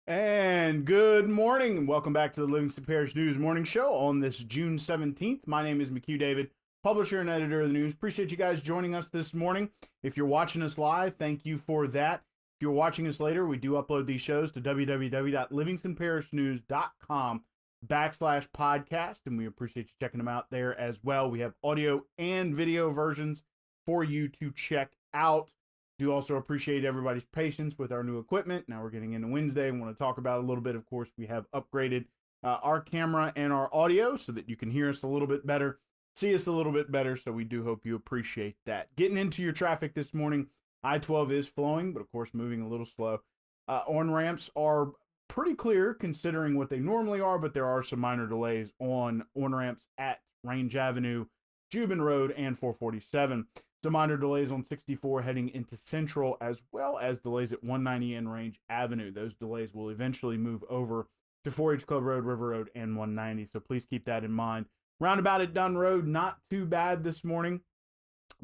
And good morning. Welcome back to the Livingston Parish News Morning Show on this June 17th. My name is McHugh David, publisher and editor of the news. Appreciate you guys joining us this morning. If you're watching us live, thank you for that. If you're watching us later, we do upload these shows to www.livingstonparishnews.com/podcast, and we appreciate you checking them out there as well. We have audio and video versions for you to check out. Do also appreciate everybody's patience with our new equipment. Now we're getting into Wednesday and want to talk about a little bit. Of course, we have upgraded our camera and our audio so that you can hear us a little bit better, see us a little bit better. So we do hope you appreciate that. Getting into your traffic this morning, I-12 is flowing, but of course moving a little slow. On-ramps are pretty clear considering what they normally are, but there are some minor delays on on-ramps at Range Avenue, Jubin Road, and 447. Some minor delays on 64 heading into Central, as well as delays at 190 and Range Avenue. Those delays will eventually move over to 4H Club Road, River Road, and 190, so please keep that in mind. Roundabout at Dunn Road, not too bad this morning.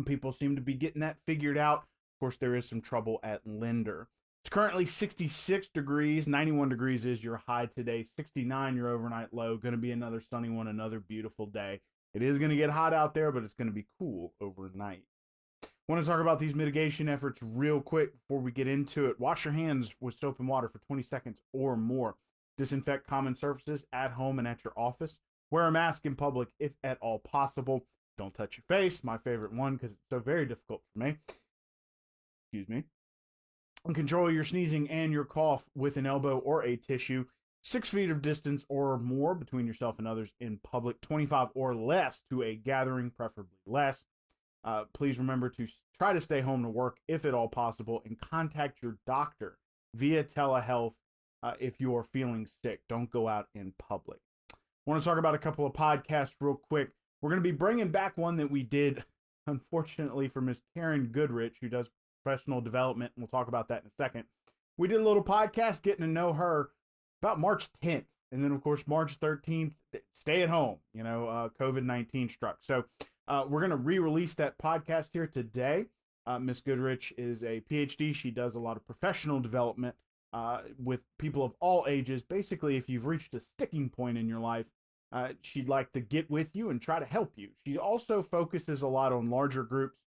People seem to be getting that figured out. Of course, there is some trouble at Linder. It's currently 66 degrees. 91 degrees is your high today. 69 your overnight low. Going to be another sunny one, another beautiful day. It is going to get hot out there, but it's going to be cool overnight. Want to talk about these mitigation efforts real quick before we get into it. Wash your hands with soap and water for 20 seconds or more. Disinfect common surfaces at home and at your office. Wear a mask in public if at all possible. Don't touch your face, my favorite one because it's so very difficult for me. Excuse me. And control your sneezing and your cough with an elbow or a tissue. 6 feet of distance or more between yourself and others in public. 25 or less to a gathering, preferably less. Please remember to try to stay home to work if at all possible and contact your doctor via telehealth if you are feeling sick. Don't go out in public. I want to talk about a couple of podcasts real quick. We're going to be bringing back one that we did, unfortunately, for Miss Karen Goodrich, who does professional development, and we'll talk about that in a second. We did a little podcast getting to know her about March 10th. And then, of course, March 13th, stay at home. COVID-19 struck. So we're going to re-release that podcast here today. Miss Goodrich is a PhD. She does a lot of professional development with people of all ages. Basically, if you've reached a sticking point in your life, she'd like to get with you and try to help you. She also focuses a lot on larger groups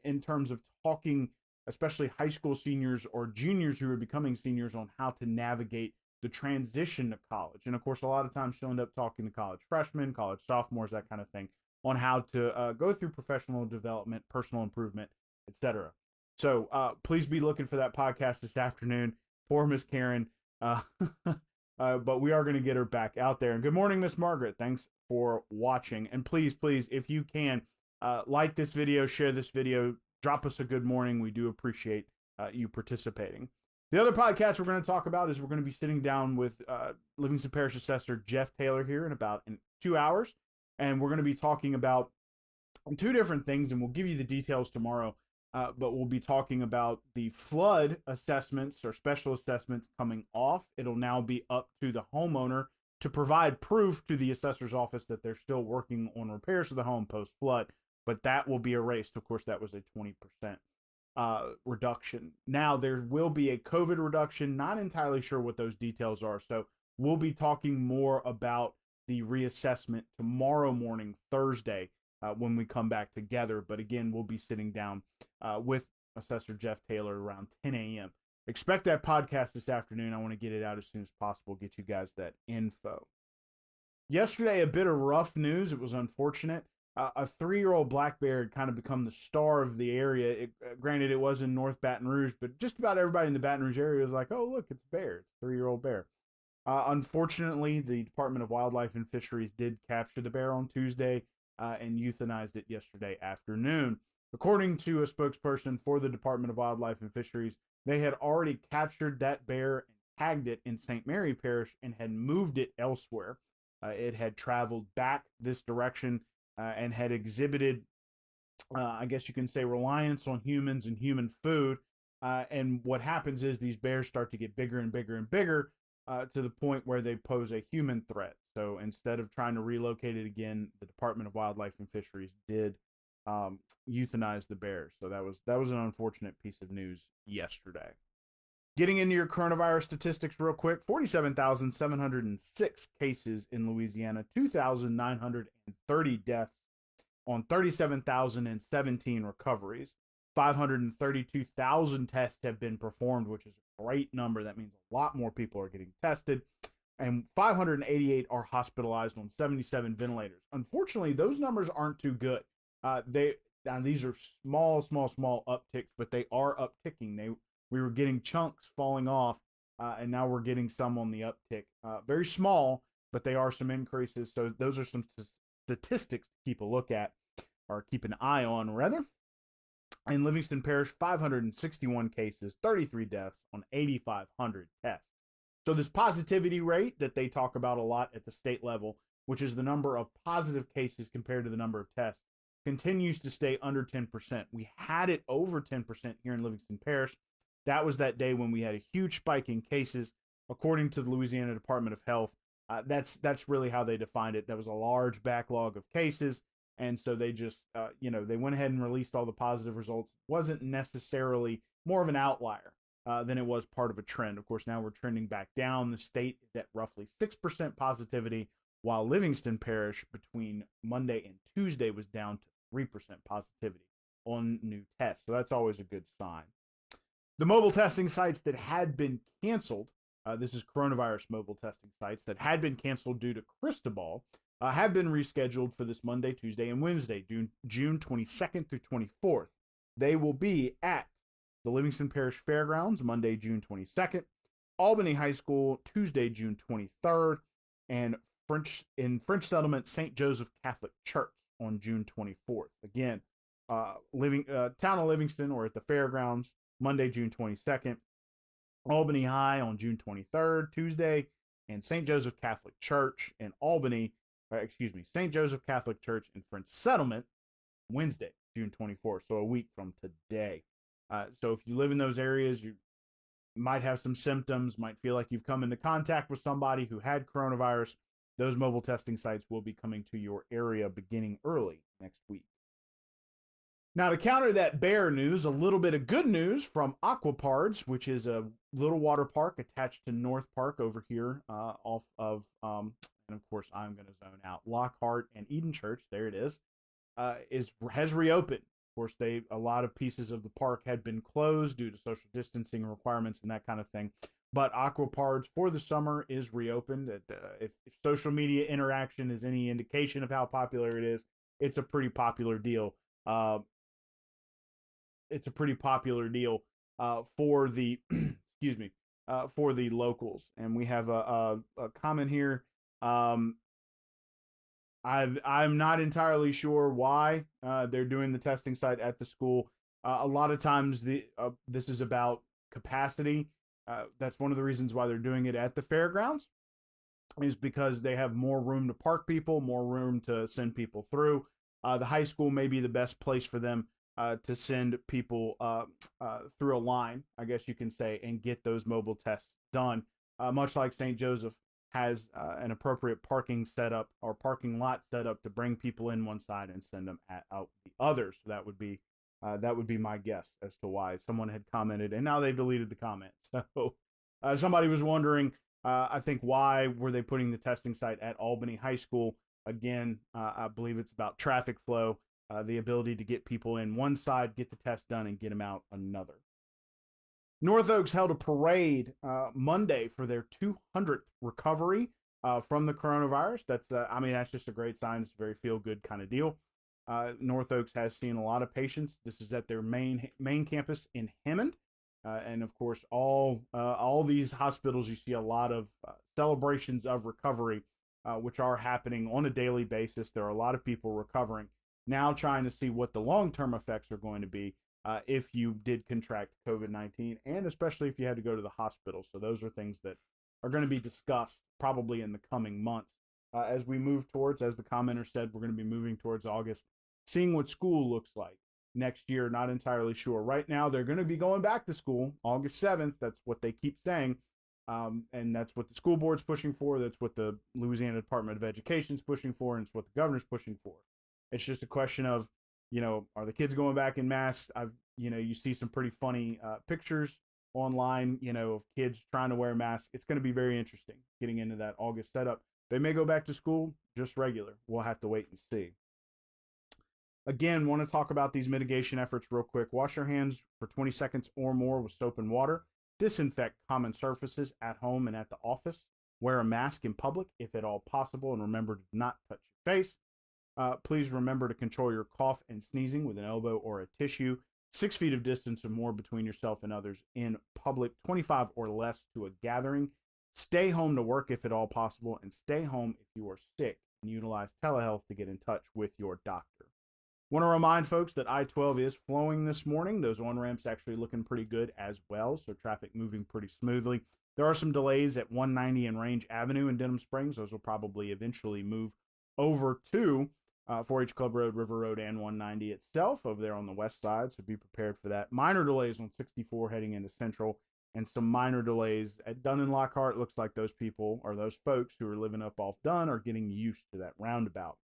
in terms of talking, especially high school seniors or juniors who are becoming seniors, on how to navigate the transition to college. And of course, a lot of times she'll end up talking to college freshmen, college sophomores, that kind of thing, on how to go through professional development, personal improvement, etc. So please be looking for that podcast this afternoon. Poor Miss Karen. But we are going to get her back out there. And good morning, Miss Margaret. Thanks for watching. And please, if you can, like this video, share this video, drop us a good morning. We do appreciate you participating. The other podcast we're going to talk about is we're going to be sitting down with Livingston Parish Assessor Jeff Taylor here in about 2 hours. And we're going to be talking about 2 different things, and we'll give you the details tomorrow. But we'll be talking about the flood assessments or special assessments coming off. It'll now be up to the homeowner to provide proof to the assessor's office that they're still working on repairs to the home post-flood. But that will be erased. Of course, that was a 20% reduction. Now, there will be a COVID reduction. Not entirely sure what those details are. So we'll be talking more about the reassessment tomorrow morning, Thursday, when we come back together. But again, we'll be sitting down with Assessor Jeff Taylor around 10 a.m. Expect that podcast this afternoon. I want to get it out as soon as possible, get you guys that info. Yesterday, a bit of rough news. It was unfortunate. A 3-year-old black bear had kind of become the star of the area. Granted, it was in North Baton Rouge, but just about everybody in the Baton Rouge area was like, oh, look, it's a bear. It's a 3-year-old bear. Unfortunately, the Department of Wildlife and Fisheries did capture the bear on Tuesday and euthanized it yesterday afternoon. According to a spokesperson for the Department of Wildlife and Fisheries, they had already captured that bear and tagged it in St. Mary Parish and had moved it elsewhere. It had traveled back this direction and had exhibited, I guess you can say, reliance on humans and human food. And what happens is these bears start to get bigger and bigger and bigger to the point where they pose a human threat. So instead of trying to relocate it again, the Department of Wildlife and Fisheries did euthanize the bears. So that was an unfortunate piece of news yesterday. Getting into your coronavirus statistics real quick, 47,706 cases in Louisiana, 2,930 deaths on 37,017 recoveries. 532,000 tests have been performed, which is a great number. That means a lot more people are getting tested. And 588 are hospitalized on 77 ventilators. Unfortunately, those numbers aren't too good. These are small upticks, but they are upticking. We were getting chunks falling off, and now we're getting some on the uptick. Very small, but they are some increases. So those are some statistics to keep a look at, or keep an eye on, rather. In Livingston Parish, 561 cases, 33 deaths on 8,500 tests. So this positivity rate that they talk about a lot at the state level, which is the number of positive cases compared to the number of tests, continues to stay under 10%. We had it over 10% here in Livingston Parish. That was that day when we had a huge spike in cases. According to the Louisiana Department of Health, that's really how they defined it. There was a large backlog of cases, and so they just, they went ahead and released all the positive results. It wasn't necessarily more of an outlier than it was part of a trend. Of course, now we're trending back down. The state is at roughly 6% positivity, while Livingston Parish between Monday and Tuesday was down to 3% positivity on new tests. So that's always a good sign. The mobile testing sites that had been canceled, this is coronavirus mobile testing sites that had been canceled due to Cristobal, have been rescheduled for this Monday, Tuesday, and Wednesday, June 22nd through 24th. They will be at the Livingston Parish Fairgrounds, Monday, June 22nd, Albany High School, Tuesday, June 23rd, and French Settlement St. Joseph Catholic Church on June 24th. Again, Town of Livingston or at the Fairgrounds, Monday, June 22nd, Albany High on June 23rd, Tuesday, and St. Joseph Catholic Church in St. Joseph Catholic Church in French Settlement, Wednesday, June 24th, so a week from today. So if you live in those areas, you might have some symptoms, might feel like you've come into contact with somebody who had coronavirus. Those mobile testing sites will be coming to your area beginning early next week. Now, to counter that bear news, a little bit of good news from Aquapards, which is a little water park attached to North Park over here off of, and of course, I'm going to zone out, Lockhart and Eden Church, there it is, has reopened. Of course, a lot of pieces of the park had been closed due to social distancing requirements and that kind of thing. But Aquapards for the summer is reopened. If social media interaction is any indication of how popular it is, it's a pretty popular deal. It's a pretty popular deal for the for the locals. And we have a comment here. I'm not entirely sure why they're doing the testing site at the school. A lot of times this is about capacity. That's one of the reasons why they're doing it at the fairgrounds, is because they have more room to park people, more room to send people through. The high school may be the best place for them to send people through a line, I guess you can say, and get those mobile tests done. Much like St. Joseph has an appropriate parking setup or parking lot set up to bring people in one side and send them out the other. So that would be my guess as to why. Someone had commented, and now they've deleted the comment. So somebody was wondering, I think, why were they putting the testing site at Albany High School? Again, I believe it's about traffic flow, the ability to get people in one side, get the test done, and get them out another. North Oaks held a parade Monday for their 200th recovery from the coronavirus. That's just a great sign. It's a very feel-good kind of deal. North Oaks has seen a lot of patients. This is at their main campus in Hammond. And of course, all these hospitals, you see a lot of celebrations of recovery, which are happening on a daily basis. There are a lot of people recovering. Now trying to see what the long-term effects are going to be if you did contract COVID-19, and especially if you had to go to the hospital. So those are things that are going to be discussed probably in the coming months as we move towards, as the commenter said, we're going to be moving towards August, seeing what school looks like next year. Not entirely sure. Right now, they're going to be going back to school August 7th. That's what they keep saying. And that's what the school board's pushing for. That's what the Louisiana Department of Education is pushing for. And it's what the governor's pushing for. It's just a question of, are the kids going back in mass? You see some pretty funny pictures online, of kids trying to wear masks. It's going to be very interesting getting into that August setup. They may go back to school just regular. We'll have to wait and see. Again, want to talk about these mitigation efforts real quick. Wash your hands for 20 seconds or more with soap and water. Disinfect common surfaces at home and at the office. Wear a mask in public if at all possible, and remember to not touch your face. Please remember to control your cough and sneezing with an elbow or a tissue. 6 feet of distance or more between yourself and others in public. 25 or less to a gathering. Stay home to work if at all possible, and stay home if you are sick, and utilize telehealth to get in touch with your doctor. Want to remind folks that I-12 is flowing this morning. Those on-ramps actually looking pretty good as well, so traffic moving pretty smoothly. There are some delays at 190 and Range Avenue in Denham Springs. Those will probably eventually move over to 4-H Club Road, River Road, and 190 itself over there on the west side, so be prepared for that. Minor delays on 64 heading into Central, and some minor delays at Dunn and Lockhart. Looks like those people, or those folks who are living up off Dunn, are getting used to that roundabout.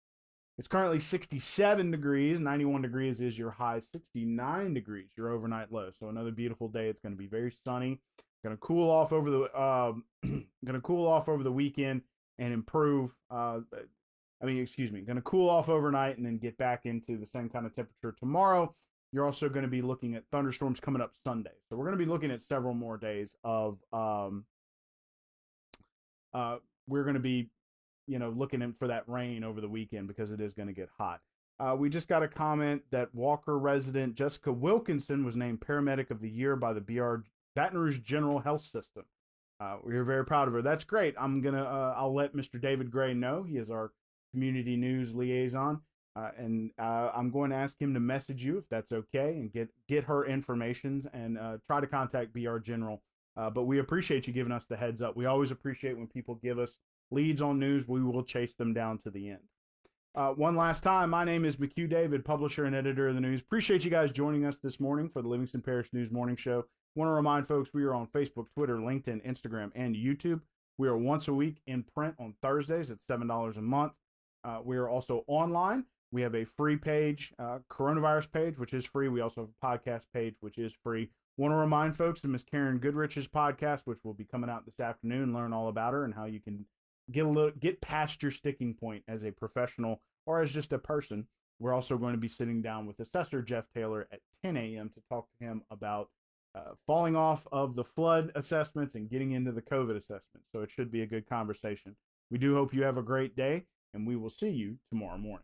It's currently 67 degrees. 91 degrees is your high. 69 degrees your overnight low. So another beautiful day. It's going to be very sunny. Going to cool off over the weekend and improve. Going to cool off overnight and then get back into the same kind of temperature tomorrow. You're also going to be looking at thunderstorms coming up Sunday. So we're going to be looking at several more days of we're going to be looking for that rain over the weekend because it is going to get hot. We just got a comment that Walker resident Jessica Wilkinson was named Paramedic of the Year by the Baton Rouge General Health System. We're very proud of her. That's great. I'll let Mr. David Gray know. He is our community news liaison. And I'm going to ask him to message you if that's okay and get her information and try to contact BR General. But we appreciate you giving us the heads up. We always appreciate when people give us leads on news. We will chase them down to the end. One last time, my name is McHugh David, publisher and editor of the news. Appreciate you guys joining us this morning for the Livingston Parish News Morning Show. Want to remind folks we are on Facebook, Twitter, LinkedIn, Instagram, and YouTube. We are once a week in print on Thursdays at $7 a month. We are also online. We have a free page, coronavirus page, which is free. We also have a podcast page, which is free. Want to remind folks of Miss Karen Goodrich's podcast, which will be coming out this afternoon. Learn all about her and how you can get past your sticking point as a professional or as just a person. We're also going to be sitting down with Assessor Jeff Taylor at 10 a.m. to talk to him about falling off of the flood assessments and getting into the COVID assessments. So it should be a good conversation. We do hope you have a great day, and we will see you tomorrow morning.